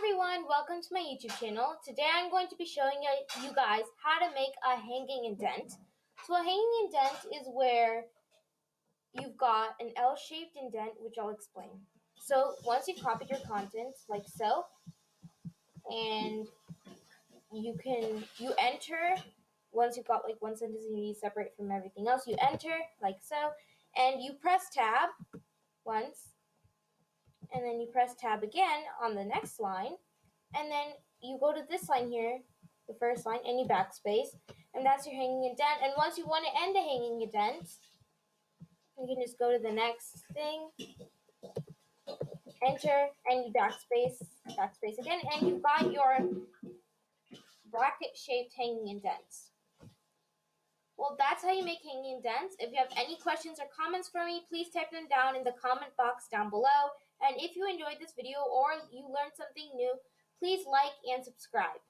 everyone, welcome to my YouTube channel. Today I'm going to be showing you guys how to make a hanging indent. So a hanging indent is where you've got an L-shaped indent, which I'll explain. So once you've copied your content, like so, and you enter, once you've got like one sentence you need to separate from everything else, you enter, like so, and you press tab once, and then you press tab again on the next line, and then you go to this line here, the first line, and you backspace, and that's your hanging indent. And once you want to end a hanging indent, you can just go to the next thing, enter, and you backspace again, and you've got your bracket-shaped hanging indents. Well, that's how you make hanging indents. If you have any questions or comments for me, please type them down in the comment box down below. And if you enjoyed this video or you learned something new, please like and subscribe.